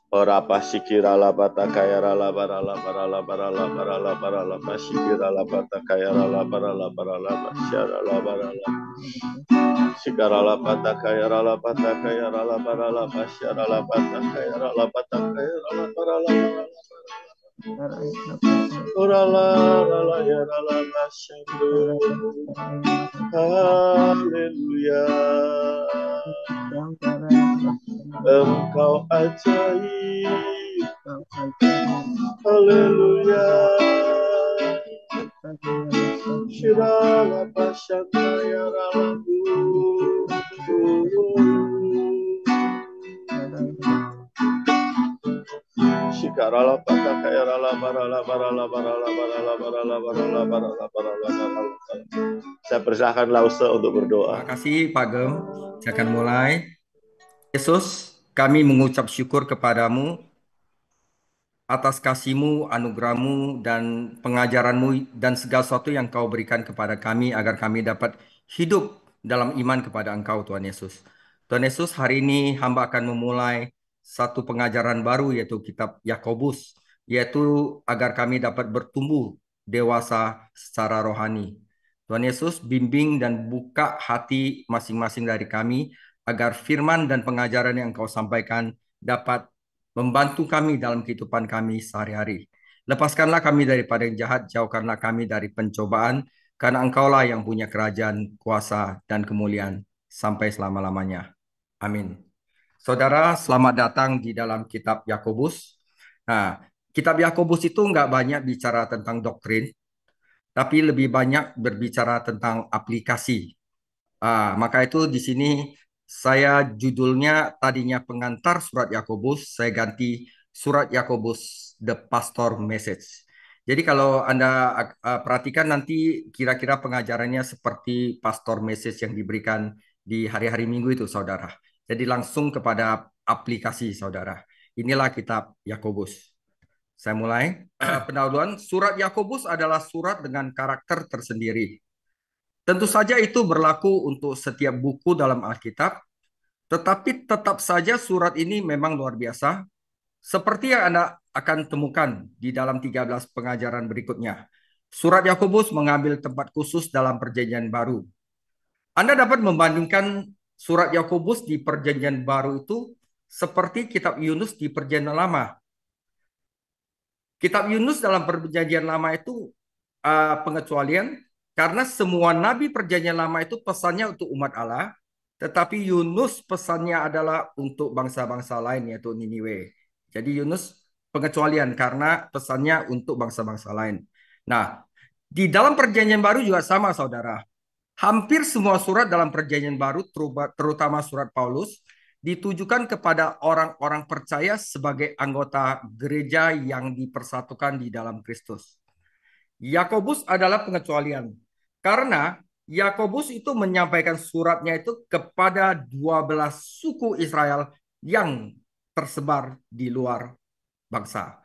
Ora pasikira la bata kaya la bara la bara la bara la bara la bara la pasikira la bata kaya la bara la bara la basyara la bara la sikara la bata kaya la bata kaya la bara la basyara la bata kaya la bata kaya la bara la bara la ora la ya la basyara. Haleluya, Engkau ajaib. Haleluya, Shirala Bashanta Yaralabu. Shikarala Pataka Yarala Barala Barala Barala Barala Barala Barala Barala Barala Barala. Saya persilahkan Lause untuk Terima berdoa. kasih Pak Gem. Saya akan mulai. Yesus, kami mengucap syukur kepadamu atas kasih-Mu, anugerah-Mu, dan pengajaran-Mu, dan segala sesuatu yang Kau berikan kepada kami agar kami dapat hidup dalam iman kepada Engkau, Tuhan Yesus. Tuhan Yesus, hari ini hamba akan memulai satu pengajaran baru, yaitu kitab Yakobus, yaitu agar kami dapat bertumbuh dewasa secara rohani. Tuhan Yesus, bimbing dan buka hati masing-masing dari kami, agar firman dan pengajaran yang Kau sampaikan dapat membantu kami dalam kehidupan kami sehari-hari. Lepaskanlah kami daripada yang jahat, jauhkanlah kami dari pencobaan, karena Engkaulah yang punya kerajaan, kuasa, dan kemuliaan sampai selama-lamanya. Amin. Saudara, selamat datang di dalam kitab Yakobus. Nah, kitab Yakobus itu nggak banyak bicara tentang doktrin, tapi lebih banyak berbicara tentang aplikasi. Maka itu di sini saya judulnya tadinya pengantar surat Yakobus, saya ganti surat Yakobus The Pastor Message. Jadi kalau Anda perhatikan nanti kira-kira pengajarannya seperti pastor message yang diberikan di hari-hari Minggu itu, saudara. Jadi langsung kepada aplikasi, saudara. Inilah kitab Yakobus. Saya mulai. Pendahuluan, surat Yakobus adalah surat dengan karakter tersendiri. Tentu saja itu berlaku untuk setiap buku dalam Alkitab, tetapi tetap saja surat ini memang luar biasa, seperti yang Anda akan temukan di dalam 13 pengajaran berikutnya. Surat Yakobus mengambil tempat khusus dalam Perjanjian Baru. Anda dapat membandingkan surat Yakobus di Perjanjian Baru itu seperti kitab Yunus di Perjanjian Lama. Kitab Yunus dalam Perjanjian Lama itu pengecualian karena semua nabi Perjanjian Lama itu pesannya untuk umat Allah, tetapi Yunus pesannya adalah untuk bangsa-bangsa lain yaitu Niniwe. Jadi Yunus pengecualian karena pesannya untuk bangsa-bangsa lain. Nah, di dalam Perjanjian Baru juga sama, saudara. Hampir semua surat dalam Perjanjian Baru, terutama surat Paulus, ditujukan kepada orang-orang percaya sebagai anggota gereja yang dipersatukan di dalam Kristus. Yakobus adalah pengecualian karena Yakobus itu menyampaikan suratnya itu kepada 12 suku Israel yang tersebar di luar bangsa.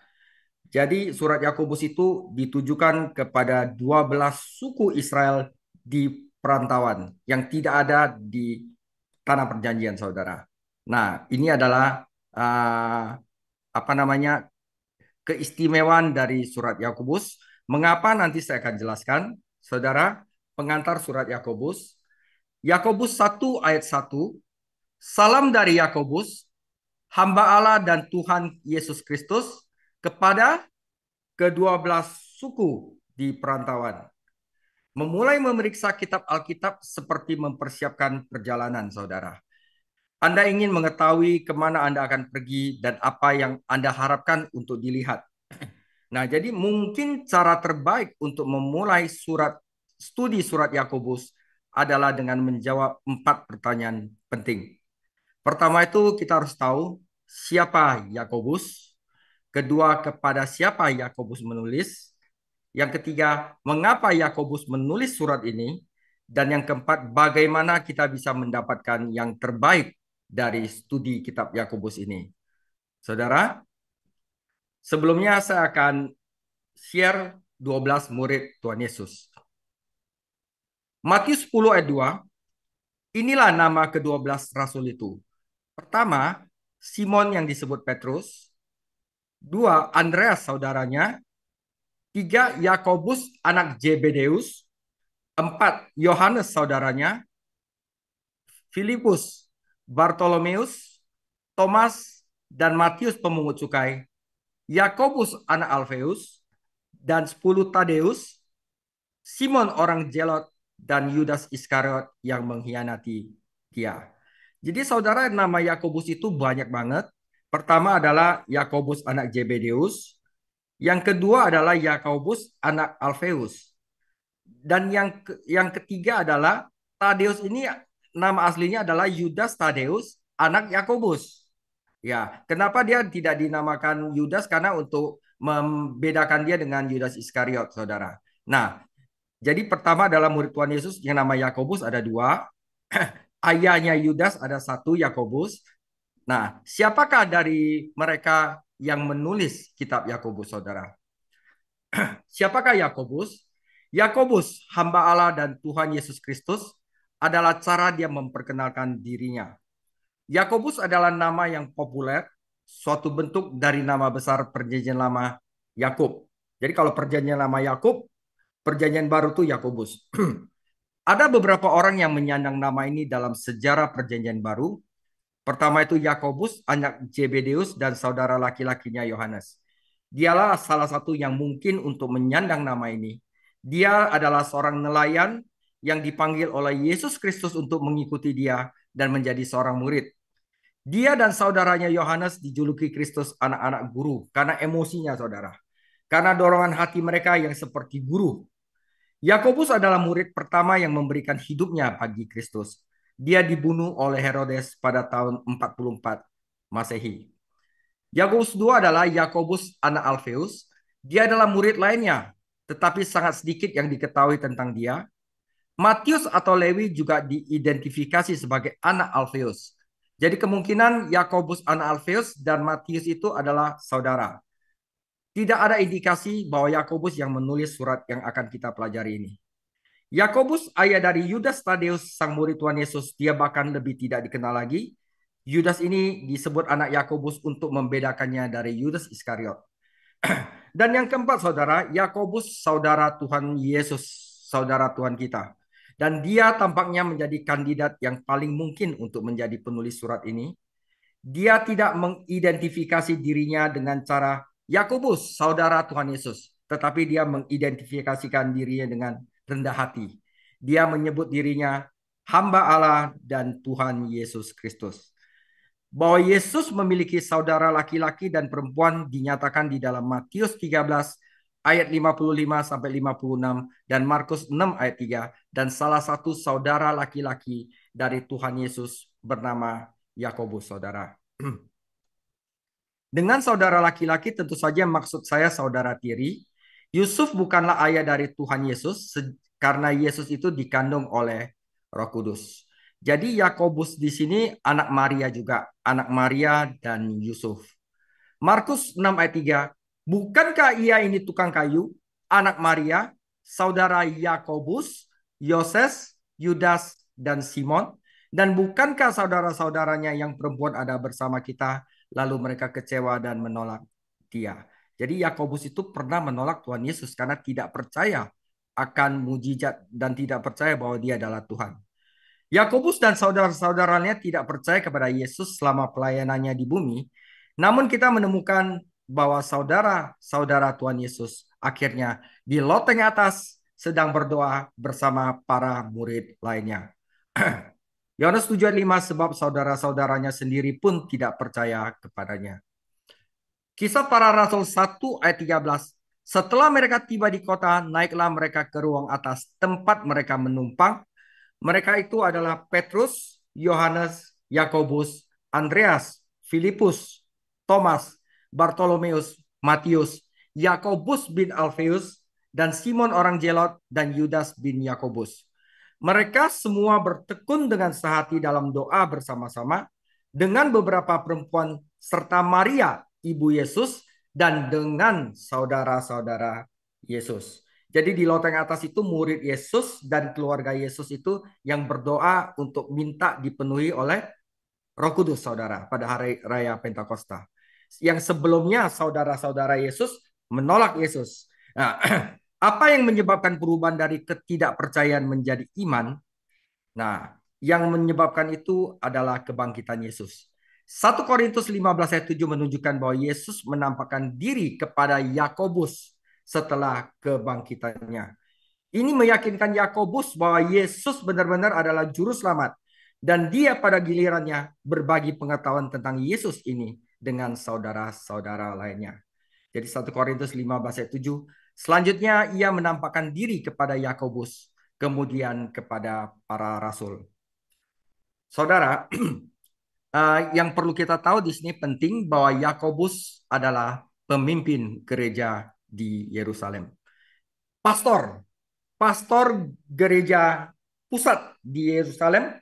Jadi surat Yakobus itu ditujukan kepada 12 suku Israel di perantauan yang tidak ada di tanah perjanjian, saudara. Nah, ini adalah uh, apa namanya keistimewaan dari surat Yakobus. Mengapa nanti saya akan jelaskan, saudara, pengantar surat Yakobus. Yakobus 1 ayat 1, salam dari Yakobus, hamba Allah dan Tuhan Yesus Kristus, kepada kedua belas suku di perantauan. Memulai memeriksa kitab Alkitab seperti mempersiapkan perjalanan, saudara. Anda ingin mengetahui kemana Anda akan pergi dan apa yang Anda harapkan untuk dilihat. Nah, jadi mungkin cara terbaik untuk memulai studi surat Yakobus adalah dengan menjawab 4 pertanyaan penting. Pertama itu kita harus tahu siapa Yakobus. Kedua, kepada siapa Yakobus menulis. Yang ketiga, mengapa Yakobus menulis surat ini? Dan yang keempat, bagaimana kita bisa mendapatkan yang terbaik dari studi kitab Yakobus ini. Saudara, sebelumnya saya akan share 12 murid Tuhan Yesus. Matius 10 ayat 2, inilah nama ke-12 rasul itu. Pertama, Simon yang disebut Petrus. 2. Andreas saudaranya. 3. Yakobus anak Zebedeus. 4. Yohanes saudaranya. Filipus, Bartolomeus, Thomas, dan Matius pemungut cukai. Yakobus anak Alfeus, dan 10 Tadeus, Simon orang Zelot, dan Yudas Iskariot yang mengkhianati dia. Jadi saudara, nama Yakobus itu banyak banget. Pertama adalah Yakobus anak Zebedeus. Yang kedua adalah Yakobus anak Alfeus. Dan yang ketiga adalah Tadeus ini nama aslinya adalah Yudas Tadeus anak Yakobus. Ya, kenapa dia tidak dinamakan Yudas? Karena untuk membedakan dia dengan Yudas Iskariot, saudara. Nah, jadi pertama adalah murid Tuhan Yesus yang nama Yakobus ada 2. Ayahnya Yudas ada 1, Yakobus. Nah, siapakah dari mereka yang menulis kitab Yakobus, saudara? Siapakah Yakobus? Yakobus, hamba Allah dan Tuhan Yesus Kristus, adalah cara dia memperkenalkan dirinya. Yakobus adalah nama yang populer, suatu bentuk dari nama besar Perjanjian Lama, Yakub. Jadi kalau Perjanjian Lama Yakub, Perjanjian Baru itu Yakobus. Ada beberapa orang yang menyandang nama ini dalam sejarah Perjanjian Baru. Pertama itu Yakobus, anak Zebedeus dan saudara laki-lakinya Yohanes. Dialah salah satu yang mungkin untuk menyandang nama ini. Dia adalah seorang nelayan yang dipanggil oleh Yesus Kristus untuk mengikuti dia dan menjadi seorang murid. Dia dan saudaranya Yohanes dijuluki Kristus anak-anak guru karena emosinya, saudara. Karena dorongan hati mereka yang seperti guru. Yakobus adalah murid pertama yang memberikan hidupnya bagi Kristus. Dia dibunuh oleh Herodes pada tahun 44 Masehi. Yakobus II adalah Yakobus anak Alfeus. Dia adalah murid lainnya, tetapi sangat sedikit yang diketahui tentang dia. Matius atau Lewi juga diidentifikasi sebagai anak Alfeus. Jadi kemungkinan Yakobus anak Alfeus dan Matius itu adalah saudara. Tidak ada indikasi bahwa Yakobus yang menulis surat yang akan kita pelajari ini. Yakobus, ayah dari Yudas Tadeus, sang murid Tuhan Yesus, dia bahkan lebih tidak dikenal lagi. Yudas ini disebut anak Yakobus untuk membedakannya dari Yudas Iskariot. Dan yang keempat, saudara, Yakobus, saudara Tuhan Yesus, saudara Tuhan kita. Dan dia tampaknya menjadi kandidat yang paling mungkin untuk menjadi penulis surat ini. Dia tidak mengidentifikasi dirinya dengan cara Yakobus, saudara Tuhan Yesus, tetapi dia mengidentifikasikan dirinya dengan rendah hati. Dia menyebut dirinya hamba Allah dan Tuhan Yesus Kristus. Bahwa Yesus memiliki saudara laki-laki dan perempuan dinyatakan di dalam Matius 13 ayat 55 sampai 56 dan Markus 6 ayat 3, dan salah satu saudara laki-laki dari Tuhan Yesus bernama Yakobus, saudara. Dengan saudara laki-laki tentu saja maksud saya saudara tiri. Yusuf bukanlah ayah dari Tuhan Yesus karena Yesus itu dikandung oleh Roh Kudus. Jadi Yakobus di sini anak Maria juga, anak Maria dan Yusuf. Markus 6 ayat 3, bukankah ia ini tukang kayu, anak Maria, saudara Yakobus, Yoses, Yudas, dan Simon? Dan bukankah saudara-saudaranya yang perempuan ada bersama kita? Lalu mereka kecewa dan menolak dia. Jadi Yakobus itu pernah menolak Tuhan Yesus karena tidak percaya akan mujizat dan tidak percaya bahwa dia adalah Tuhan. Yakobus dan saudara-saudaranya tidak percaya kepada Yesus selama pelayanannya di bumi. Namun kita menemukan bahwa saudara-saudara Tuhan Yesus akhirnya di loteng atas sedang berdoa bersama para murid lainnya. Yohanes 7:5, sebab saudara-saudaranya sendiri pun tidak percaya kepadanya. Kisah Para Rasul 1 ayat 13. Setelah mereka tiba di kota, naiklah mereka ke ruang atas tempat mereka menumpang. Mereka itu adalah Petrus, Yohanes, Yakobus, Andreas, Filipus, Thomas, Bartolomeus, Matius, Yakobus bin Alfeus, dan Simon orang Zelot, dan Yudas bin Yakobus. Mereka semua bertekun dengan sehati dalam doa bersama-sama dengan beberapa perempuan serta Maria, ibu Yesus, dan dengan saudara-saudara Yesus. Jadi di loteng atas itu murid Yesus dan keluarga Yesus itu yang berdoa untuk minta dipenuhi oleh Roh Kudus, saudara, pada hari raya Pentakosta. yang sebelumnya saudara-saudara Yesus menolak Yesus. Nah, apa yang menyebabkan perubahan dari ketidakpercayaan menjadi iman? Nah, yang menyebabkan itu adalah kebangkitan Yesus. 1 Korintus 15 ayat 7 menunjukkan bahwa Yesus menampakkan diri kepada Yakobus setelah kebangkitannya. Ini meyakinkan Yakobus bahwa Yesus benar-benar adalah juru selamat dan dia pada gilirannya berbagi pengetahuan tentang Yesus ini dengan saudara-saudara lainnya. Jadi 1 Korintus 15 ayat 7. Selanjutnya ia menampakkan diri kepada Yakobus, kemudian kepada para rasul. Saudara, yang perlu kita tahu di sini penting bahwa Yakobus adalah pemimpin gereja di Yerusalem. Pastor gereja pusat di Yerusalem,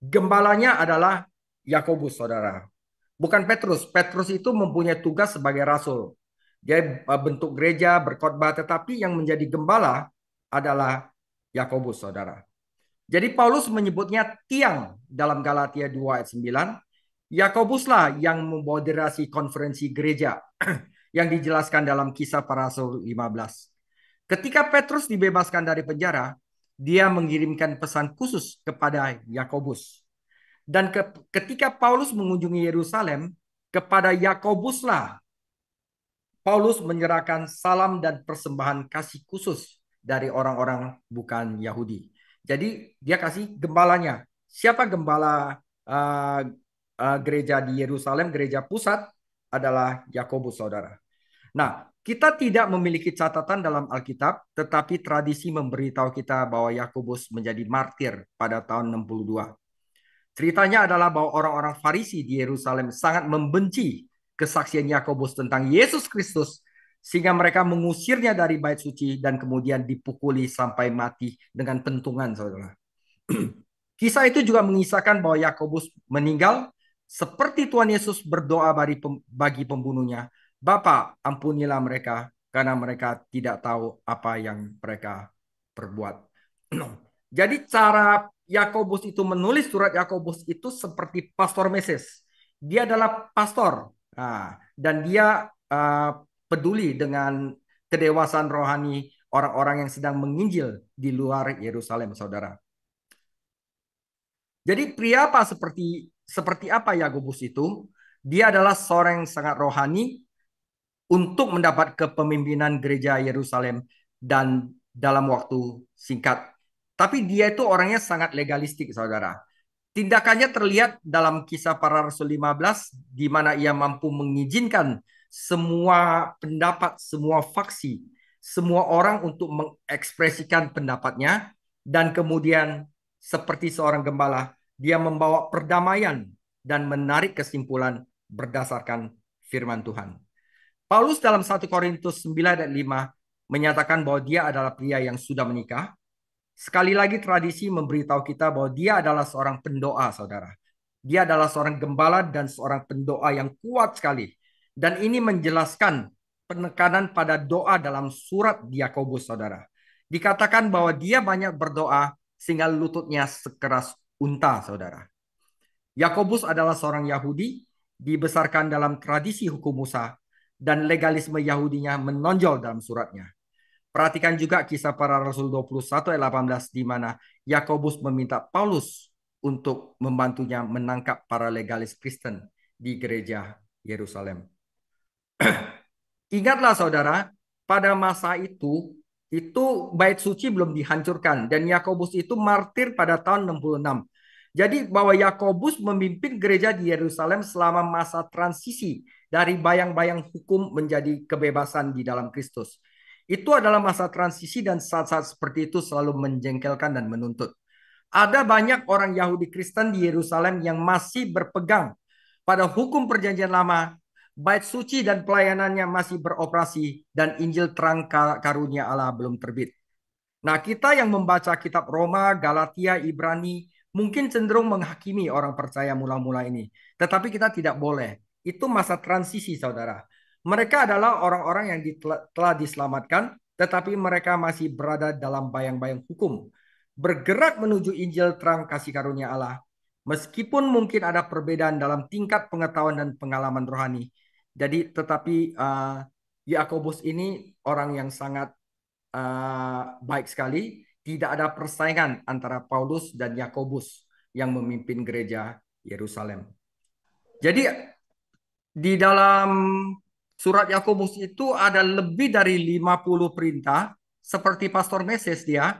gembalanya adalah Yakobus, saudara. Bukan Petrus. Petrus itu mempunyai tugas sebagai rasul. Dia bentuk gereja, berkhotbah, tetapi yang menjadi gembala adalah Yakobus, saudara. Jadi Paulus menyebutnya tiang dalam Galatia 2 ayat 9. Yakobuslah yang memoderasi konferensi gereja yang dijelaskan dalam Kisah Para Rasul 15. Ketika Petrus dibebaskan dari penjara, dia mengirimkan pesan khusus kepada Yakobus. Dan ketika Paulus mengunjungi Yerusalem, kepada Yakobuslah Paulus menyerahkan salam dan persembahan kasih khusus dari orang-orang bukan Yahudi. Jadi dia kasih gembalanya. Siapa gembala gereja di Yerusalem, gereja pusat adalah Yakobus, saudara. Nah, kita tidak memiliki catatan dalam Alkitab, tetapi tradisi memberitahu kita bahwa Yakobus menjadi martir pada tahun 62. Ceritanya adalah bahwa orang-orang Farisi di Yerusalem sangat membenci kesaksian Yakobus tentang Yesus Kristus sehingga mereka mengusirnya dari bait suci dan kemudian dipukuli sampai mati dengan pentungan, saudara. Kisah itu juga mengisahkan bahwa Yakobus meninggal seperti Tuhan Yesus berdoa bagi pembunuhnya. Bapa, ampunilah mereka karena mereka tidak tahu apa yang mereka perbuat. Jadi cara Yakobus itu menulis surat Yakobus itu seperti pastor Mesias. Dia adalah pastor. Dan dia peduli dengan kedewasaan rohani orang-orang yang sedang menginjil di luar Yerusalem, saudara. Jadi pria apa seperti apa Yakobus itu? Dia adalah seorang yang sangat rohani untuk mendapat kepemimpinan gereja Yerusalem dan dalam waktu singkat. Tapi dia itu orangnya sangat legalistik, saudara. Tindakannya terlihat dalam Kisah Para Rasul 15, di mana ia mampu mengizinkan semua pendapat, semua faksi, semua orang untuk mengekspresikan pendapatnya, dan kemudian seperti seorang gembala, dia membawa perdamaian dan menarik kesimpulan berdasarkan firman Tuhan. Paulus dalam 1 Korintus 9 ayat 5 menyatakan bahwa dia adalah pria yang sudah menikah. Sekali lagi tradisi memberitahu kita bahwa dia adalah seorang pendoa, saudara. Dia adalah seorang gembala dan seorang pendoa yang kuat sekali. Dan ini menjelaskan penekanan pada doa dalam surat Yakobus, saudara. Dikatakan bahwa dia banyak berdoa sehingga lututnya sekeras unta, saudara. Yakobus adalah seorang Yahudi, dibesarkan dalam tradisi hukum Musa, dan legalisme Yahudinya menonjol dalam suratnya. Perhatikan juga Kisah Para Rasul 21 ayat 18 di mana Yakobus meminta Paulus untuk membantunya menangkap para legalis Kristen di gereja Yerusalem. Ingatlah saudara, pada masa itu bait suci belum dihancurkan dan Yakobus itu martir pada tahun 66. Jadi bahwa Yakobus memimpin gereja di Yerusalem selama masa transisi dari bayang-bayang hukum menjadi kebebasan di dalam Kristus. Itu adalah masa transisi dan saat-saat seperti itu selalu menjengkelkan dan menuntut. Ada banyak orang Yahudi Kristen di Yerusalem yang masih berpegang pada hukum perjanjian lama, bait suci dan pelayanannya masih beroperasi, dan Injil terang karunia Allah belum terbit. Nah, kita yang membaca kitab Roma, Galatia, Ibrani, mungkin cenderung menghakimi orang percaya mula-mula ini. Tetapi kita tidak boleh. Itu masa transisi, saudara. Mereka adalah orang-orang yang telah diselamatkan, tetapi mereka masih berada dalam bayang-bayang hukum. Bergerak menuju Injil terang kasih karunia Allah. Meskipun mungkin ada perbedaan dalam tingkat pengetahuan dan pengalaman rohani, Jadi tetapi Yakobus ini orang yang sangat baik sekali. Tidak ada persaingan antara Paulus dan Yakobus yang memimpin gereja Yerusalem. Jadi di dalam surat Yakobus itu ada lebih dari 50 perintah seperti Pastor Meses dia,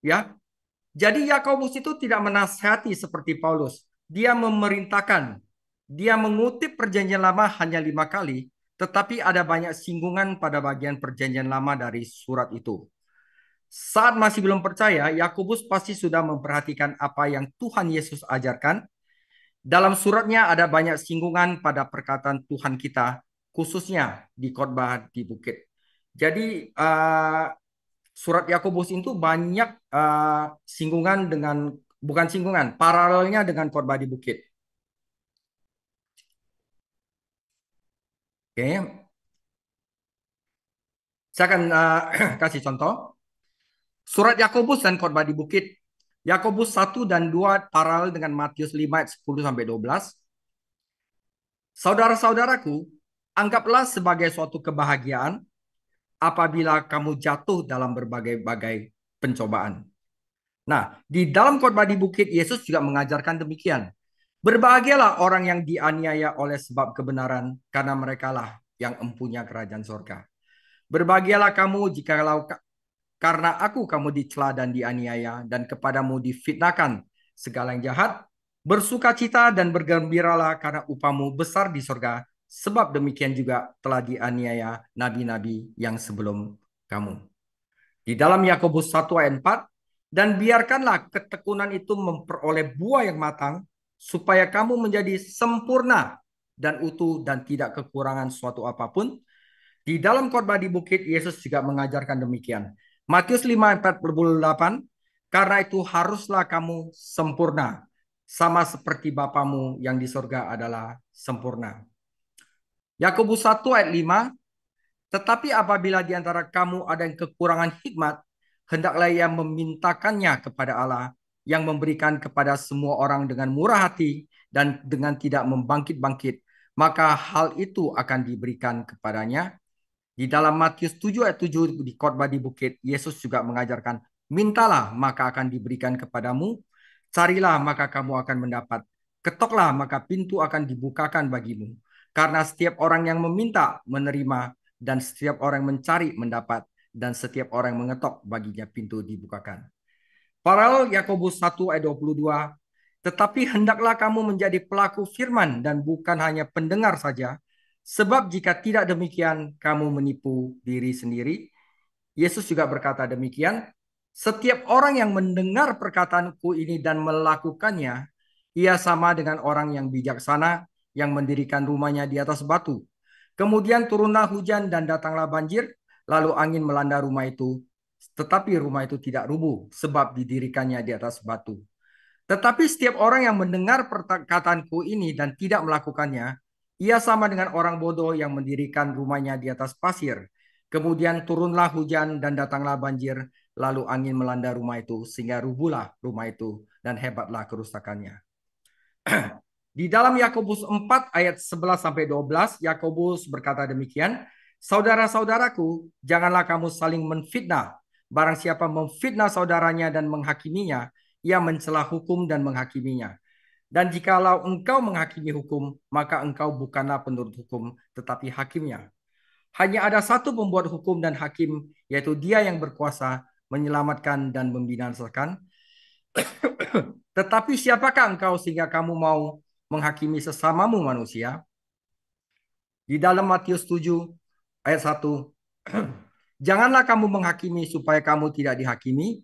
ya. Jadi Yakobus itu tidak menasihati seperti Paulus. Dia memerintahkan. Dia mengutip perjanjian lama hanya 5 kali, tetapi ada banyak singgungan pada bagian perjanjian lama dari surat itu. Saat masih belum percaya, Yakobus pasti sudah memperhatikan apa yang Tuhan Yesus ajarkan. Dalam suratnya ada banyak singgungan pada perkataan Tuhan kita, khususnya di khotbah di bukit. Jadi surat Yakobus itu banyak singgungan dengan, bukan singgungan, paralelnya dengan khotbah di bukit. Oke, saya akan kasih contoh. Surat Yakobus dan khotbah di bukit. Yakobus 1 dan 2 paralel dengan Matius 5 ayat 10 sampai 12. Saudara-saudaraku, anggaplah sebagai suatu kebahagiaan apabila kamu jatuh dalam berbagai-bagai pencobaan. Nah, di dalam khotbah di bukit Yesus juga mengajarkan demikian. Berbahagialah orang yang dianiaya oleh sebab kebenaran, karena merekalah yang empunya kerajaan surga. Berbahagialah kamu jikalau karena aku kamu dicela dan dianiaya, dan kepadamu difitnahkan segala yang jahat. Bersukacita dan bergembiralah karena upamu besar di surga, sebab demikian juga telah dianiaya nabi-nabi yang sebelum kamu. Di dalam Yakobus 1 ayat 4, dan biarkanlah ketekunan itu memperoleh buah yang matang, supaya kamu menjadi sempurna dan utuh dan tidak kekurangan suatu apapun. Di dalam khotbah di bukit, Yesus juga mengajarkan demikian. Matius 5:48, karena itu haruslah kamu sempurna, sama seperti Bapamu yang di surga adalah sempurna. Yakobus 1 ayat 5, tetapi apabila di antara kamu ada yang kekurangan hikmat, hendaklah ia memintakannya kepada Allah, yang memberikan kepada semua orang dengan murah hati dan dengan tidak membangkit-bangkit, maka hal itu akan diberikan kepadanya. Di dalam Matius 7 ayat 7 di khotbah di bukit, Yesus juga mengajarkan, mintalah maka akan diberikan kepadamu, carilah maka kamu akan mendapat, ketoklah maka pintu akan dibukakan bagimu. Karena setiap orang yang meminta menerima, dan setiap orang mencari mendapat, dan setiap orang mengetok baginya pintu dibukakan. Paralel Yakobus 1 ayat 22, tetapi hendaklah kamu menjadi pelaku firman dan bukan hanya pendengar saja, sebab jika tidak demikian kamu menipu diri sendiri. Yesus juga berkata demikian, setiap orang yang mendengar perkataanku ini dan melakukannya, ia sama dengan orang yang bijaksana yang mendirikan rumahnya di atas batu. Kemudian turunlah hujan dan datanglah banjir, lalu angin melanda rumah itu. Tetapi rumah itu tidak rubuh, sebab didirikannya di atas batu. Tetapi setiap orang yang mendengar perkataanku ini dan tidak melakukannya, ia sama dengan orang bodoh yang mendirikan rumahnya di atas pasir. Kemudian turunlah hujan dan datanglah banjir, lalu angin melanda rumah itu, sehingga rubuhlah rumah itu, dan hebatlah kerusakannya. Di dalam Yakobus 4 ayat 11 sampai 12, Yakobus berkata demikian, saudara-saudaraku, janganlah kamu saling menfitnah. Barang siapa memfitnah saudaranya dan menghakiminya, ia mencela hukum dan menghakiminya. Dan jikalau engkau menghakimi hukum, maka engkau bukanlah penurut hukum, tetapi hakimnya. Hanya ada satu pembuat hukum dan hakim, yaitu Dia yang berkuasa menyelamatkan dan membinasakan. Tetapi siapakah engkau sehingga kamu mau menghakimi sesamamu manusia? Di dalam Matius 7 ayat 1, janganlah kamu menghakimi supaya kamu tidak dihakimi.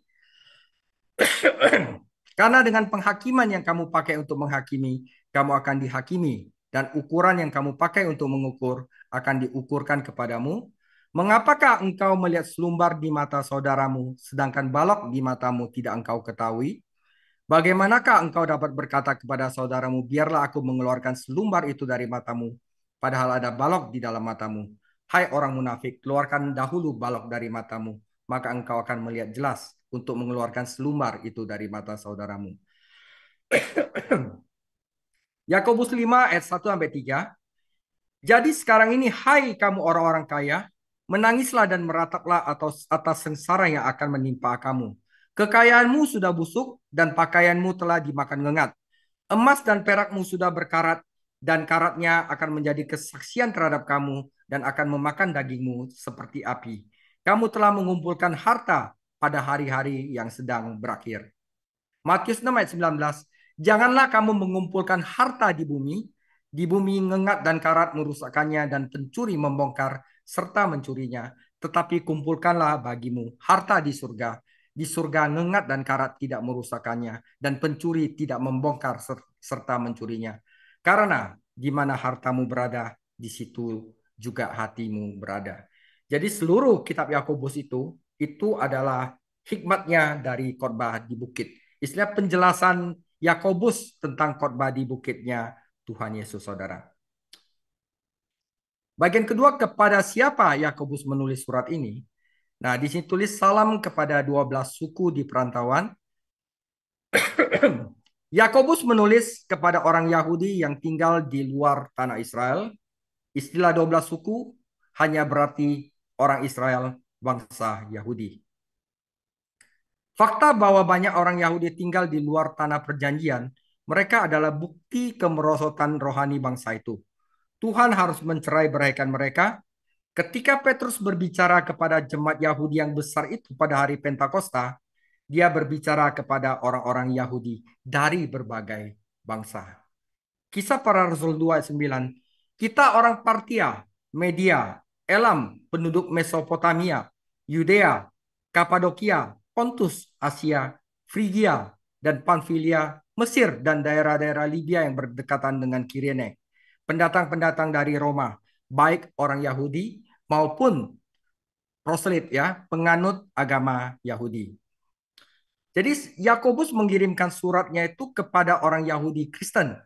Karena dengan penghakiman yang kamu pakai untuk menghakimi, kamu akan dihakimi. Dan ukuran yang kamu pakai untuk mengukur akan diukurkan kepadamu. Mengapakah engkau melihat selumbar di mata saudaramu, sedangkan balok di matamu tidak engkau ketahui? Bagaimanakah engkau dapat berkata kepada saudaramu, biarlah aku mengeluarkan selumbar itu dari matamu, padahal ada balok di dalam matamu? Hai orang munafik, keluarkan dahulu balok dari matamu, maka engkau akan melihat jelas untuk mengeluarkan selumbar itu dari mata saudaramu. Yakobus 5 ayat 1 sampai 3. Jadi sekarang ini, hai kamu orang-orang kaya, menangislah dan merataplah atas sengsara yang akan menimpa kamu. Kekayaanmu sudah busuk dan pakaianmu telah dimakan ngengat. Emas dan perakmu sudah berkarat dan karatnya akan menjadi kesaksian terhadap kamu dan akan memakan dagingmu seperti api. Kamu telah mengumpulkan harta pada hari-hari yang sedang berakhir. Matius 6 ayat 19. Janganlah kamu mengumpulkan harta di bumi ngengat dan karat merusakkannya dan pencuri membongkar serta mencurinya. Tetapi kumpulkanlah bagimu harta di surga. Di surga ngengat dan karat tidak merusakkannya dan pencuri tidak membongkar serta mencurinya. Karena di mana hartamu berada, di situ juga hatimu berada. Jadi seluruh kitab Yakobus itu adalah hikmatnya dari khotbah di bukit. Istilah penjelasan Yakobus tentang khotbah di bukitnya Tuhan Yesus, saudara. Bagian kedua, kepada siapa Yakobus menulis surat ini? Nah, di sini tulis salam kepada 12 suku di perantauan. Yakobus menulis kepada orang Yahudi yang tinggal di luar tanah Israel. Istilah 12 suku hanya berarti orang Israel, bangsa Yahudi. Fakta bahwa banyak orang Yahudi tinggal di luar tanah perjanjian, mereka adalah bukti kemerosotan rohani bangsa itu. Tuhan harus mencerai-beraikan mereka. Ketika Petrus berbicara kepada jemaat Yahudi yang besar itu pada hari Pentakosta, dia berbicara kepada orang-orang Yahudi dari berbagai bangsa. Kisah Para Rasul 2 ayat 9. Kita orang Partia, Media, Elam, penduduk Mesopotamia, Yudea, Kapadokia, Pontus, Asia, Frigia, dan Pamfilia, Mesir, dan daerah-daerah Libya yang berdekatan dengan Kirene. Pendatang-pendatang dari Roma, baik orang Yahudi maupun proselyit, ya, penganut agama Yahudi. Jadi Yakobus mengirimkan suratnya itu kepada orang Yahudi Kristen.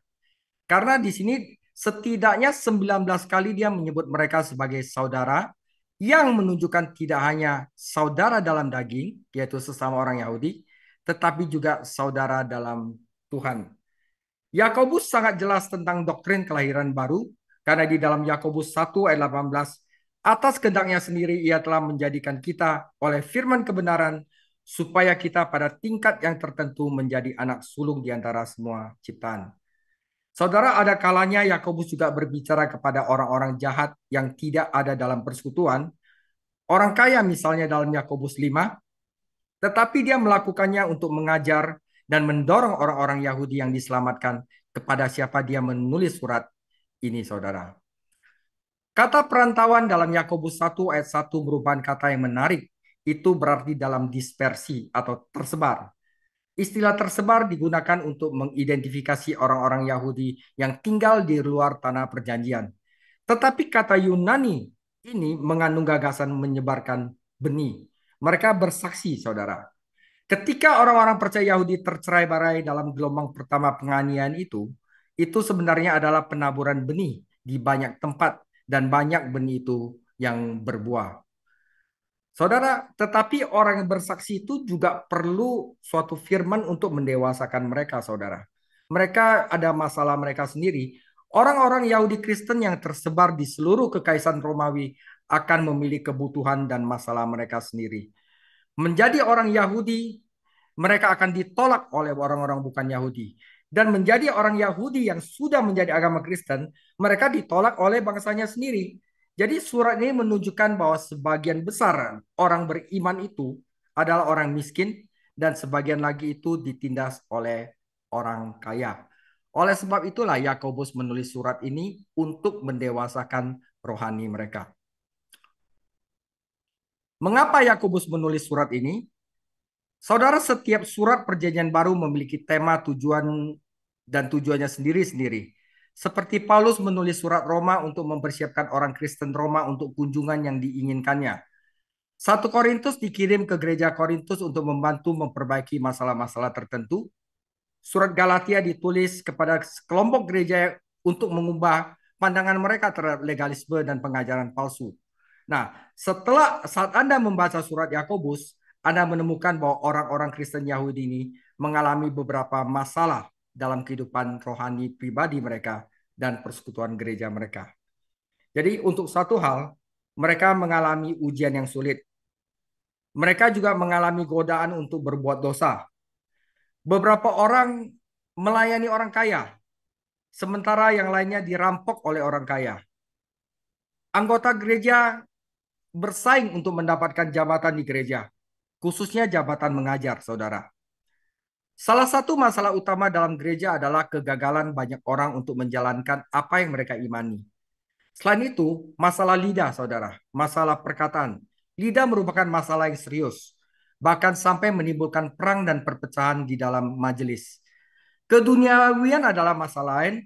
Karena di sini setidaknya 19 kali dia menyebut mereka sebagai saudara, yang menunjukkan tidak hanya saudara dalam daging, yaitu sesama orang Yahudi, tetapi juga saudara dalam Tuhan. Yakobus sangat jelas tentang doktrin kelahiran baru, karena di dalam Yakobus 1 ayat 18, atas kehendaknya sendiri ia telah menjadikan kita oleh firman kebenaran, supaya kita pada tingkat yang tertentu menjadi anak sulung di antara semua ciptaan. Saudara, ada kalanya Yakobus juga berbicara kepada orang-orang jahat yang tidak ada dalam persekutuan. Orang kaya misalnya dalam Yakobus 5, tetapi dia melakukannya untuk mengajar dan mendorong orang-orang Yahudi yang diselamatkan kepada siapa dia menulis surat ini, saudara. Kata perantauan dalam Yakobus 1 ayat 1 merupakan kata yang menarik. Itu berarti dalam dispersi atau tersebar. Istilah tersebar digunakan untuk mengidentifikasi orang-orang Yahudi yang tinggal di luar tanah perjanjian. Tetapi kata Yunani ini mengandung gagasan menyebarkan benih. Mereka bersaksi, saudara. Ketika orang-orang percaya Yahudi tercerai-berai dalam gelombang pertama penganiayaan itu sebenarnya adalah penaburan benih di banyak tempat dan banyak benih itu yang berbuah. Saudara, tetapi orang yang bersaksi itu juga perlu suatu firman untuk mendewasakan mereka, saudara. Mereka ada masalah mereka sendiri. Orang-orang Yahudi Kristen yang tersebar di seluruh kekaisaran Romawi akan memiliki kebutuhan dan masalah mereka sendiri. Menjadi orang Yahudi, mereka akan ditolak oleh orang-orang bukan Yahudi. Dan menjadi orang Yahudi yang sudah menjadi agama Kristen, mereka ditolak oleh bangsanya sendiri. Jadi surat ini menunjukkan bahwa sebagian besar orang beriman itu adalah orang miskin dan sebagian lagi itu ditindas oleh orang kaya. Oleh sebab itulah Yakobus menulis surat ini untuk mendewasakan rohani mereka. Mengapa Yakobus menulis surat ini? Saudara, setiap surat perjanjian baru memiliki tema, tujuan, dan tujuannya sendiri-sendiri. Seperti Paulus menulis surat Roma untuk mempersiapkan orang Kristen Roma untuk kunjungan yang diinginkannya. 1 Korintus dikirim ke gereja Korintus untuk membantu memperbaiki masalah-masalah tertentu. Surat Galatia ditulis kepada kelompok gereja untuk mengubah pandangan mereka terhadap legalisme dan pengajaran palsu. Nah, saat Anda membaca surat Yakobus, Anda menemukan bahwa orang-orang Kristen Yahudi ini mengalami beberapa masalah dalam kehidupan rohani pribadi mereka dan persekutuan gereja mereka. Jadi untuk satu hal, mereka mengalami ujian yang sulit. Mereka juga mengalami godaan untuk berbuat dosa. Beberapa orang melayani orang kaya, sementara yang lainnya dirampok oleh orang kaya. Anggota gereja bersaing untuk mendapatkan jabatan di gereja, khususnya jabatan mengajar, saudara. Salah satu masalah utama dalam gereja adalah kegagalan banyak orang untuk menjalankan apa yang mereka imani. Selain itu, masalah lidah, saudara, masalah perkataan. Lidah merupakan masalah yang serius, bahkan sampai menimbulkan perang dan perpecahan di dalam majelis. Keduniawian adalah masalah lain.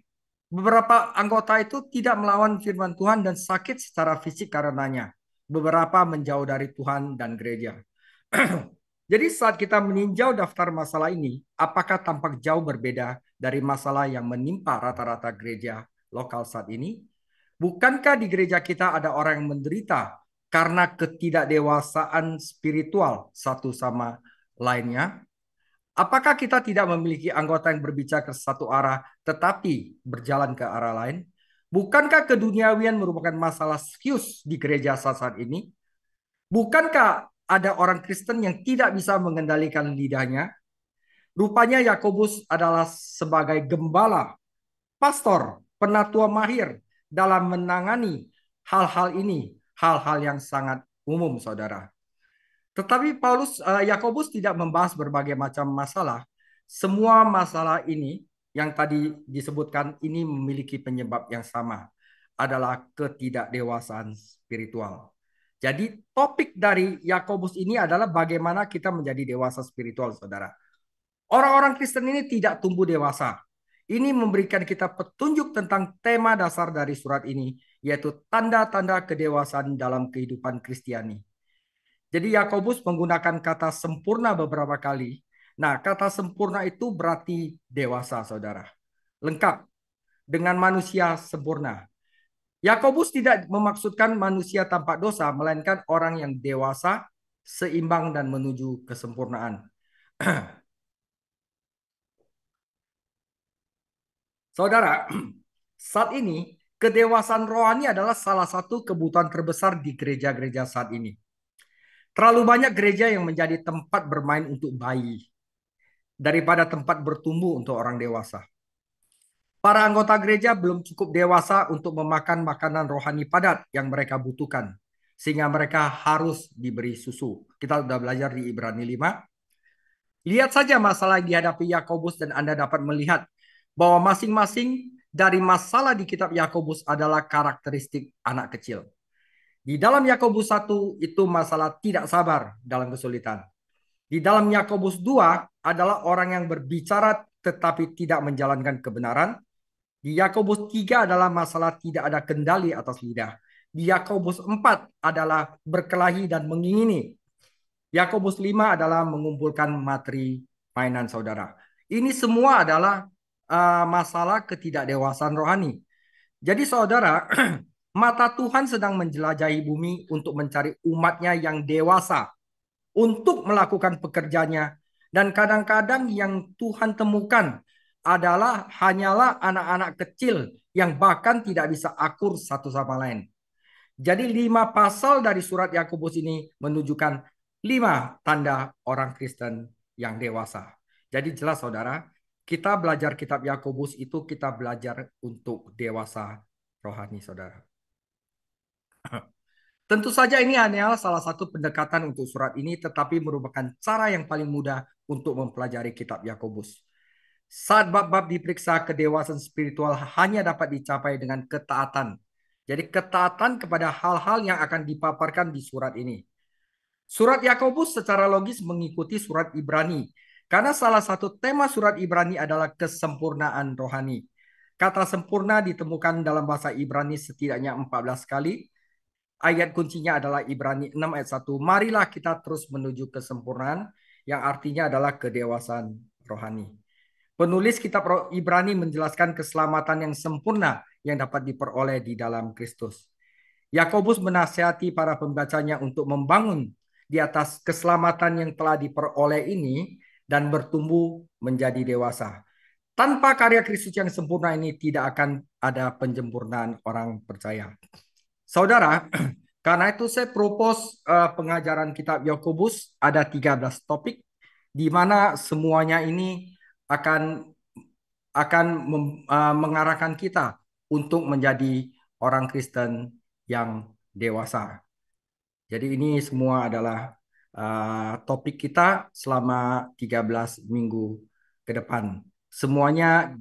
Beberapa anggota itu tidak melawan firman Tuhan dan sakit secara fisik karenanya. Beberapa menjauh dari Tuhan dan gereja. Jadi saat kita meninjau daftar masalah ini, apakah tampak jauh berbeda dari masalah yang menimpa rata-rata gereja lokal saat ini? Bukankah di gereja kita ada orang yang menderita karena ketidakdewasaan spiritual satu sama lainnya? Apakah kita tidak memiliki anggota yang berbicara ke satu arah tetapi berjalan ke arah lain? Bukankah keduniawian merupakan masalah serius di gereja saat ini? Bukankah ada orang Kristen yang tidak bisa mengendalikan lidahnya? Rupanya Yakobus adalah sebagai gembala, pastor, penatua mahir dalam menangani hal-hal ini, hal-hal yang sangat umum, saudara. Tetapi Yakobus tidak membahas berbagai macam masalah. Semua masalah ini yang tadi disebutkan ini memiliki penyebab yang sama, adalah ketidakdewasaan spiritual. Jadi topik dari Yakobus ini adalah bagaimana kita menjadi dewasa spiritual, saudara. Orang-orang Kristen ini tidak tumbuh dewasa. Ini memberikan kita petunjuk tentang tema dasar dari surat ini, yaitu tanda-tanda kedewasaan dalam kehidupan Kristiani. Jadi Yakobus menggunakan kata sempurna beberapa kali. Nah, kata sempurna itu berarti dewasa, saudara. Lengkap dengan manusia sempurna. Yakobus tidak memaksudkan manusia tanpa dosa, melainkan orang yang dewasa, seimbang dan menuju kesempurnaan. Saudara, saat ini kedewasaan rohani adalah salah satu kebutuhan terbesar di gereja-gereja saat ini. Terlalu banyak gereja yang menjadi tempat bermain untuk bayi daripada tempat bertumbuh untuk orang dewasa. Para anggota gereja belum cukup dewasa untuk memakan makanan rohani padat yang mereka butuhkan, sehingga mereka harus diberi susu. Kita sudah belajar di Ibrani 5. Lihat saja masalah yang dihadapi Yakobus dan Anda dapat melihat bahwa masing-masing dari masalah di kitab Yakobus adalah karakteristik anak kecil. Di dalam Yakobus 1 itu masalah tidak sabar dalam kesulitan. Di dalam Yakobus 2 adalah orang yang berbicara tetapi tidak menjalankan kebenaran. Di Yakobus 3 adalah masalah tidak ada kendali atas lidah. Di Yakobus 4 adalah berkelahi dan mengingini. Yakobus 5 adalah mengumpulkan materi mainan, saudara. Ini semua adalah masalah ketidakdewasaan rohani. Jadi saudara, mata Tuhan sedang menjelajahi bumi untuk mencari umatnya yang dewasa untuk melakukan pekerjaannya. Dan kadang-kadang yang Tuhan temukan adalah hanyalah anak-anak kecil yang bahkan tidak bisa akur satu sama lain. Jadi 5 pasal dari surat Yakobus ini menunjukkan 5 tanda orang Kristen yang dewasa. Jadi jelas saudara, kita belajar kitab Yakobus itu kita belajar untuk dewasa rohani, saudara. Tentu saja ini hanyalah salah satu pendekatan untuk surat ini, tetapi merupakan cara yang paling mudah untuk mempelajari kitab Yakobus. Saat bab-bab diperiksa, kedewasaan spiritual hanya dapat dicapai dengan ketaatan. Jadi ketaatan kepada hal-hal yang akan dipaparkan di surat ini. Surat Yakobus secara logis mengikuti surat Ibrani, karena salah satu tema surat Ibrani adalah kesempurnaan rohani. Kata sempurna ditemukan dalam bahasa Ibrani setidaknya 14 kali. Ayat kuncinya adalah Ibrani 6 ayat 1. Marilah kita terus menuju kesempurnaan, yang artinya adalah kedewasaan rohani. Penulis kitab Ibrani menjelaskan keselamatan yang sempurna yang dapat diperoleh di dalam Kristus. Yakobus menasihati para pembacanya untuk membangun di atas keselamatan yang telah diperoleh ini dan bertumbuh menjadi dewasa. Tanpa karya Kristus yang sempurna ini tidak akan ada penyempurnaan orang percaya. Saudara, karena itu saya propose pengajaran kitab Yakobus ada 13 topik di mana semuanya ini akan mengarahkan kita untuk menjadi orang Kristen yang dewasa. Jadi ini semua adalah topik kita selama 13 minggu ke depan. Semuanya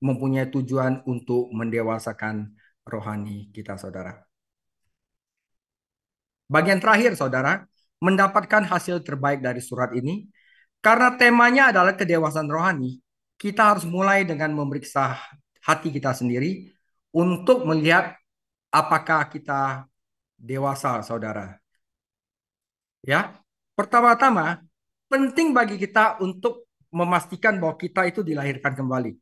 mempunyai tujuan untuk mendewasakan rohani kita, saudara. Bagian terakhir, saudara, mendapatkan hasil terbaik dari surat ini, karena temanya adalah kedewasaan rohani, kita harus mulai dengan memeriksa hati kita sendiri untuk melihat apakah kita dewasa, saudara. Ya, pertama-tama penting bagi kita untuk memastikan bahwa kita itu dilahirkan kembali.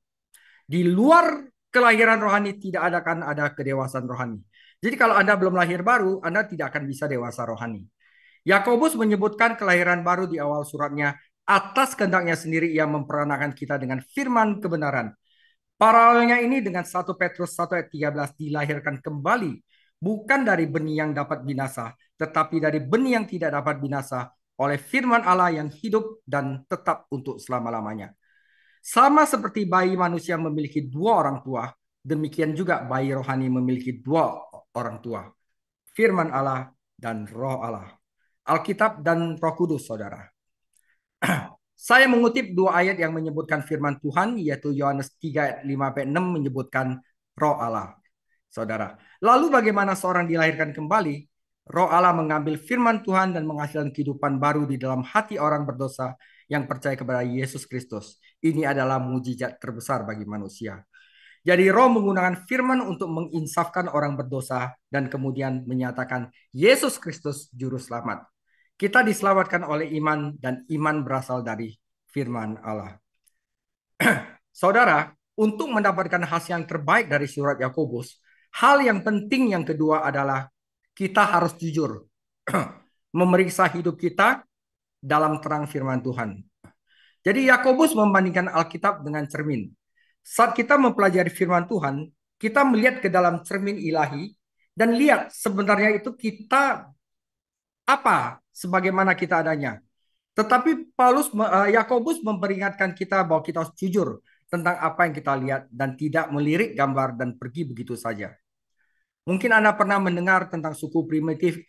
Di luar kelahiran rohani tidak akan ada kedewasaan rohani. Jadi kalau Anda belum lahir baru, Anda tidak akan bisa dewasa rohani. Yakobus menyebutkan kelahiran baru di awal suratnya. Atas kehendaknya sendiri ia memperanakan kita dengan firman kebenaran. Paralelnya ini dengan 1 Petrus 1 ayat 13 dilahirkan kembali. Bukan dari benih yang dapat binasa, tetapi dari benih yang tidak dapat binasa oleh firman Allah yang hidup dan tetap untuk selama-lamanya. Sama seperti bayi manusia memiliki dua orang tua, demikian juga bayi rohani memiliki dua orang tua. Firman Allah dan roh Allah. Alkitab dan Roh Kudus, saudara. Saya mengutip dua ayat yang menyebutkan firman Tuhan, yaitu Yohanes 3 ayat 5-6 menyebutkan roh Allah. Saudara, lalu bagaimana seorang dilahirkan kembali? Roh Allah mengambil firman Tuhan dan menghasilkan kehidupan baru di dalam hati orang berdosa yang percaya kepada Yesus Kristus. Ini adalah mujizat terbesar bagi manusia. Jadi roh menggunakan firman untuk menginsafkan orang berdosa dan kemudian menyatakan Yesus Kristus juru selamat. Kita diselamatkan oleh iman dan iman berasal dari firman Allah. Saudara, untuk mendapatkan hasil yang terbaik dari surat Yakobus, hal yang penting yang kedua adalah kita harus jujur. Memeriksa hidup kita dalam terang firman Tuhan. Jadi Yakobus membandingkan Alkitab dengan cermin. Saat kita mempelajari firman Tuhan, kita melihat ke dalam cermin ilahi dan lihat sebenarnya itu kita apa sebagaimana kita adanya. Tetapi Yakobus memperingatkan kita bahwa kita harus jujur tentang apa yang kita lihat dan tidak melirik gambar dan pergi begitu saja. Mungkin Anda pernah mendengar tentang suku primitif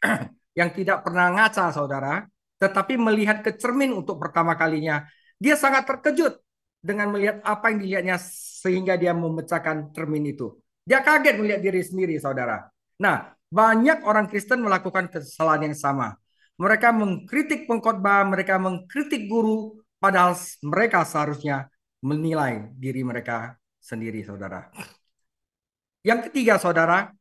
yang tidak pernah ngaca, saudara, tetapi melihat ke cermin untuk pertama kalinya. Dia sangat terkejut dengan melihat apa yang dilihatnya sehingga dia memecahkan cermin itu. Dia kaget melihat diri sendiri, saudara. Nah, banyak orang Kristen melakukan kesalahan yang sama. Mereka mengkritik pengkhotbah, mereka mengkritik guru, padahal mereka seharusnya menilai diri mereka sendiri, saudara. Yang ketiga, saudara,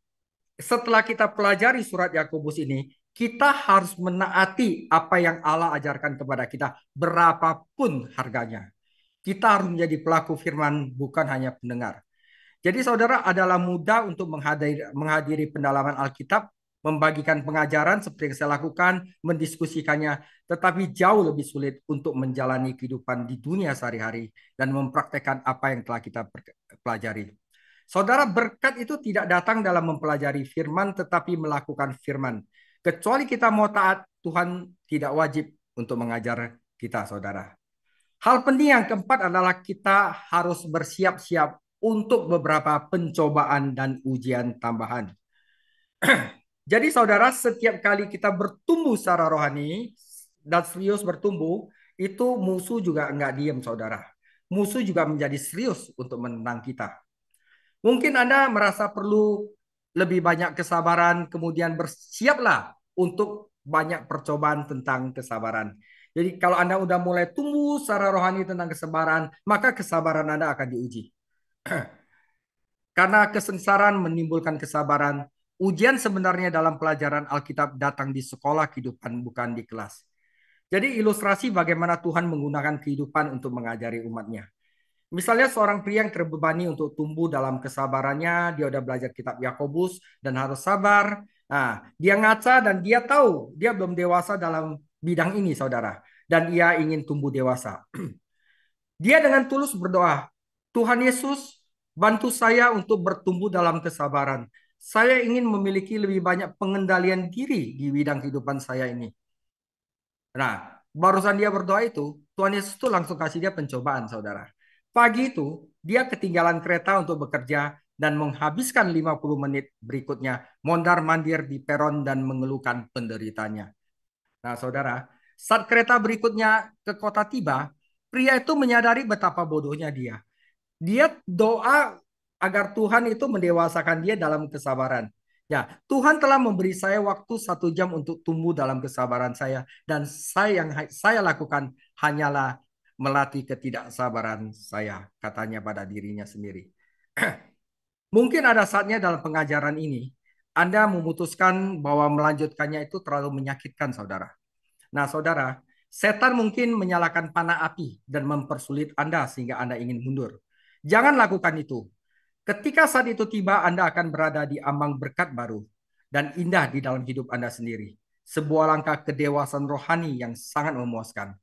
setelah kita pelajari surat Yakobus ini, kita harus menaati apa yang Allah ajarkan kepada kita, berapapun harganya. Kita harus menjadi pelaku firman, bukan hanya pendengar. Jadi saudara, adalah mudah untuk menghadiri pendalaman Alkitab, membagikan pengajaran seperti yang saya lakukan, mendiskusikannya, tetapi jauh lebih sulit untuk menjalani kehidupan di dunia sehari-hari dan mempraktekkan apa yang telah kita pelajari. Saudara, berkat itu tidak datang dalam mempelajari firman, tetapi melakukan firman. Kecuali kita mau taat, Tuhan tidak wajib untuk mengajar kita, saudara. Hal penting yang keempat adalah kita harus bersiap-siap untuk beberapa pencobaan dan ujian tambahan. Jadi saudara, setiap kali kita bertumbuh secara rohani dan serius bertumbuh, itu musuh juga nggak diem, saudara. Musuh juga menjadi serius untuk menentang kita. Mungkin Anda merasa perlu lebih banyak kesabaran, kemudian bersiaplah untuk banyak percobaan tentang kesabaran. Jadi kalau Anda udah mulai tumbuh secara rohani tentang kesabaran, maka kesabaran Anda akan diuji. Karena kesengsaraan menimbulkan kesabaran, ujian sebenarnya dalam pelajaran Alkitab datang di sekolah kehidupan, bukan di kelas. Jadi ilustrasi bagaimana Tuhan menggunakan kehidupan untuk mengajari umatnya. Misalnya seorang pria yang terbebani untuk tumbuh dalam kesabarannya, dia udah belajar kitab Yakobus dan harus sabar. Nah, dia ngaca dan dia tahu dia belum dewasa dalam bidang ini, saudara. Dan ia ingin tumbuh dewasa. Dia dengan tulus berdoa, Tuhan Yesus, bantu saya untuk bertumbuh dalam kesabaran. saya ingin memiliki lebih banyak pengendalian diri di bidang kehidupan saya ini. Nah, barusan dia berdoa itu, Tuhan Yesus tuh langsung kasih dia pencobaan, saudara. Pagi itu, dia ketinggalan kereta untuk bekerja dan menghabiskan 50 menit berikutnya mondar-mandir di peron dan mengeluhkan penderitanya. Nah, saudara, saat kereta berikutnya ke kota tiba, pria itu menyadari betapa bodohnya dia. Dia doa agar Tuhan itu mendewasakan dia dalam kesabaran. Ya, Tuhan telah memberi saya waktu 1 jam untuk tumbuh dalam kesabaran saya. Dan yang saya lakukan hanyalah melatih ketidaksabaran saya, katanya pada dirinya sendiri. Mungkin ada saatnya dalam pengajaran ini, Anda memutuskan bahwa melanjutkannya itu terlalu menyakitkan, saudara. Nah, saudara, setan mungkin menyalakan panah api dan mempersulit Anda sehingga Anda ingin mundur. Jangan lakukan itu. Ketika saat itu tiba, Anda akan berada di ambang berkat baru dan indah di dalam hidup Anda sendiri. Sebuah langkah kedewasaan rohani yang sangat memuaskan.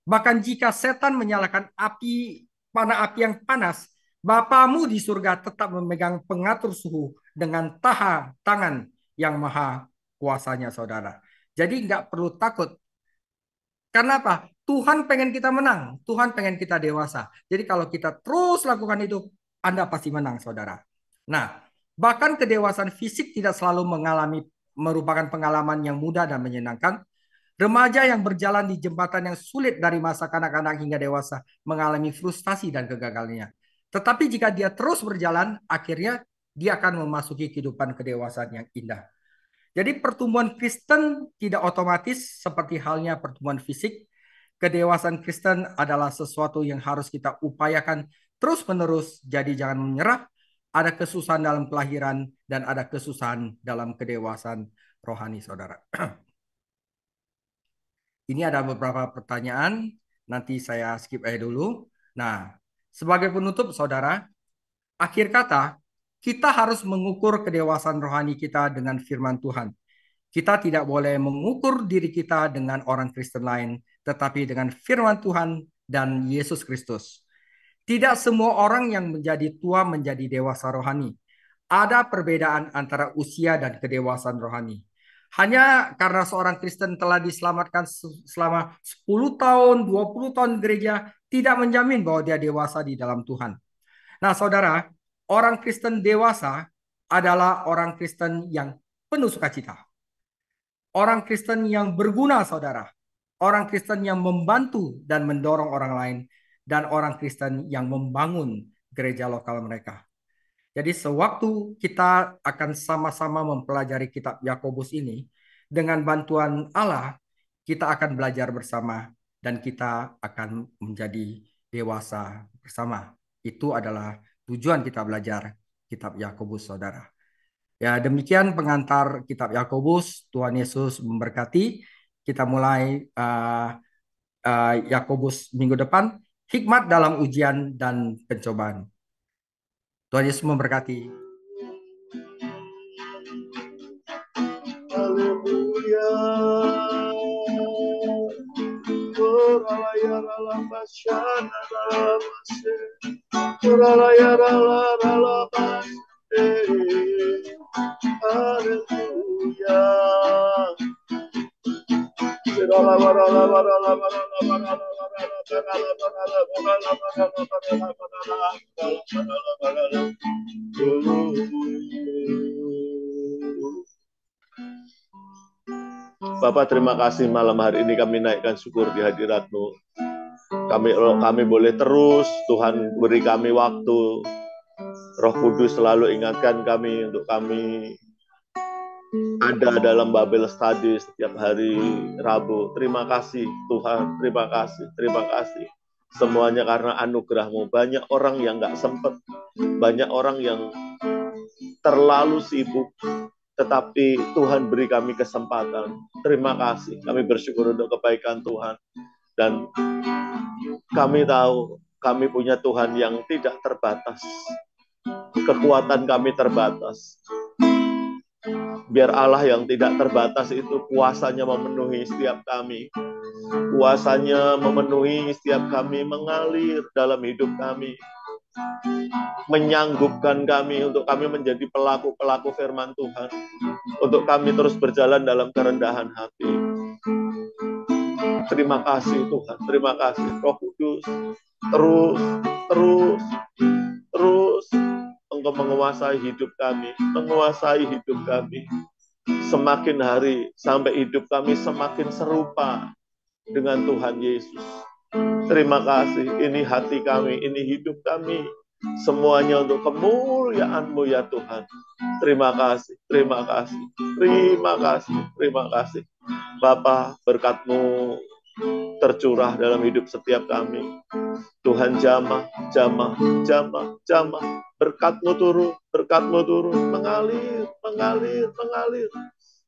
Bahkan jika setan menyalakan panah api yang panas, Bapamu di surga tetap memegang pengatur suhu dengan tangan yang maha kuasanya, saudara. Jadi nggak perlu takut. Karena apa? Tuhan pengen kita menang. Tuhan pengen kita dewasa. Jadi kalau kita terus lakukan itu, Anda pasti menang, saudara. Nah, bahkan kedewasaan fisik tidak selalu merupakan pengalaman yang mudah dan menyenangkan. Remaja yang berjalan di jembatan yang sulit dari masa kanak-kanak hingga dewasa mengalami frustasi dan kegagalannya. Tetapi jika dia terus berjalan, akhirnya dia akan memasuki kehidupan kedewasaan yang indah. Jadi pertumbuhan Kristen tidak otomatis seperti halnya pertumbuhan fisik. Kedewasaan Kristen adalah sesuatu yang harus kita upayakan terus-menerus. Jadi jangan menyerah. Ada kesusahan dalam kelahiran dan ada kesusahan dalam kedewasaan rohani, saudara. Ini ada beberapa pertanyaan. Nanti saya skip aja dulu. Nah, sebagai penutup, saudara, akhir kata, kita harus mengukur kedewasaan rohani kita dengan firman Tuhan. Kita tidak boleh mengukur diri kita dengan orang Kristen lain, tetapi dengan firman Tuhan dan Yesus Kristus. Tidak semua orang yang menjadi tua menjadi dewasa rohani. Ada perbedaan antara usia dan kedewasaan rohani. Hanya karena seorang Kristen telah diselamatkan selama 10 tahun, 20 tahun gereja, tidak menjamin bahwa dia dewasa di dalam Tuhan. Nah, saudara, orang Kristen dewasa adalah orang Kristen yang penuh sukacita. Orang Kristen yang berguna, saudara. Orang Kristen yang membantu dan mendorong orang lain. Dan orang Kristen yang membangun gereja lokal mereka. Jadi sewaktu kita akan sama-sama mempelajari kitab Yakobus ini, dengan bantuan Allah, kita akan belajar bersama dan kita akan menjadi dewasa bersama. Itu adalah tujuan kita belajar kitab Yakobus, saudara. Ya, demikian pengantar kitab Yakobus. Tuhan Yesus memberkati. Kita mulai Yakobus minggu depan. Hikmat dalam ujian dan pencobaan. Tuhan Yesus memberkati. Haleluya. Bapak, terima kasih malam hari ini kami naikkan syukur di hadirat-Mu. Kami boleh terus, Tuhan beri kami waktu. Roh Kudus selalu ingatkan kami untuk kami ada dalam Babel Study setiap hari Rabu. Terima kasih Tuhan, terima kasih, terima kasih. Semuanya karena anugerah-Mu. Banyak orang yang nggak sempat, banyak orang yang terlalu sibuk, tetapi Tuhan beri kami kesempatan. Terima kasih. Kami bersyukur untuk kebaikan Tuhan. Dan kami tahu kami punya Tuhan yang tidak terbatas. Kekuatan kami terbatas. Biar Allah yang tidak terbatas itu kuasanya memenuhi setiap kami. Kuasanya memenuhi setiap kami, mengalir dalam hidup kami. Menyanggupkan kami untuk kami menjadi pelaku-pelaku firman Tuhan. Untuk kami terus berjalan dalam kerendahan hati. Terima kasih Tuhan, terima kasih Roh Kudus. Terus Engkau menguasai hidup kami, menguasai hidup kami. Semakin hari sampai hidup kami semakin serupa dengan Tuhan Yesus. Terima kasih, ini hati kami, ini hidup kami. Semuanya untuk kemuliaan-Mu ya Tuhan. Terima kasih, terima kasih, terima kasih, terima kasih. Bapa, berkat-Mu tercurah dalam hidup setiap kami. Tuhan jamah. Berkat-Mu turun, mengalir.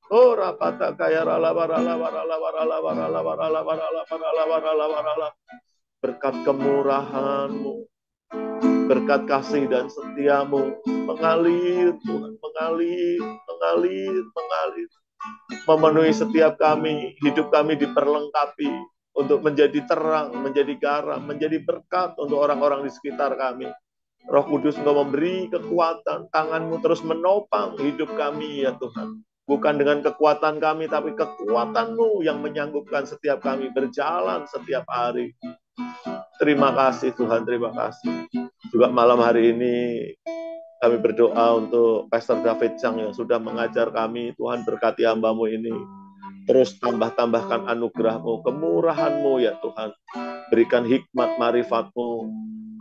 Oh, rapata kaya rala. Berkat kemurahan-Mu, berkat kasih dan setia-Mu, mengalir Tuhan, mengalir. Memenuhi setiap kami, hidup kami diperlengkapi untuk menjadi terang, menjadi garam, menjadi berkat untuk orang-orang di sekitar kami. Roh Kudus, Engkau memberi kekuatan, tangan-Mu terus menopang hidup kami ya Tuhan. Bukan dengan kekuatan kami, tapi kekuatan-Mu yang menyanggupkan setiap kami berjalan setiap hari. Terima kasih Tuhan, terima kasih. Juga malam hari ini kami berdoa untuk Pastor David Chang yang sudah mengajar kami. Tuhan berkati hamba-Mu ini. Terus tambahkan anugerah-Mu, kemurahan-Mu ya Tuhan. Berikan hikmat marifat-Mu.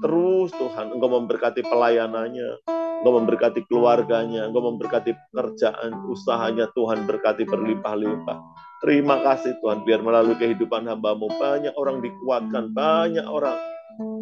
Terus Tuhan, Engkau memberkati pelayanannya, Engkau memberkati keluarganya, Engkau memberkati pekerjaan, usahanya. Tuhan berkati berlimpah-limpah. Terima kasih Tuhan, biar melalui kehidupan hamba-Mu banyak orang dikuatkan, banyak orang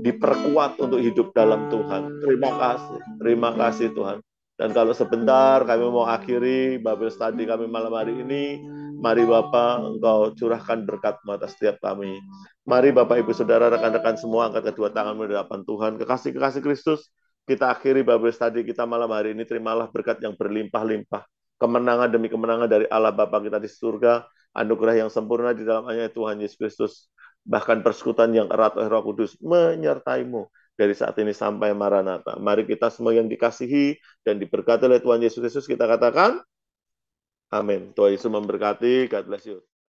diperkuat untuk hidup dalam Tuhan. Terima kasih Tuhan. Dan kalau sebentar kami mau akhiri Bible Study kami malam hari ini, mari Bapak, Engkau curahkan berkat-Mu atas setiap kami. Mari Bapak, Ibu, Saudara, rekan-rekan semua, angkat kedua tangan di hadapan Tuhan. Kekasih-kekasih Kristus, kita akhiri Bible Study kita malam hari ini. Terimalah berkat yang berlimpah-limpah. Kemenangan demi kemenangan dari Allah Bapa kita di surga. Anugerah yang sempurna di dalam hanya Tuhan Yesus Kristus. Bahkan persekutuan yang erat oleh Roh Kudus menyertai-Mu dari saat ini sampai Maranatha. Mari kita semua yang dikasihi dan diberkati oleh Tuhan Yesus Kristus, kita katakan, amin. Tuhan Yesus memberkati. God bless you.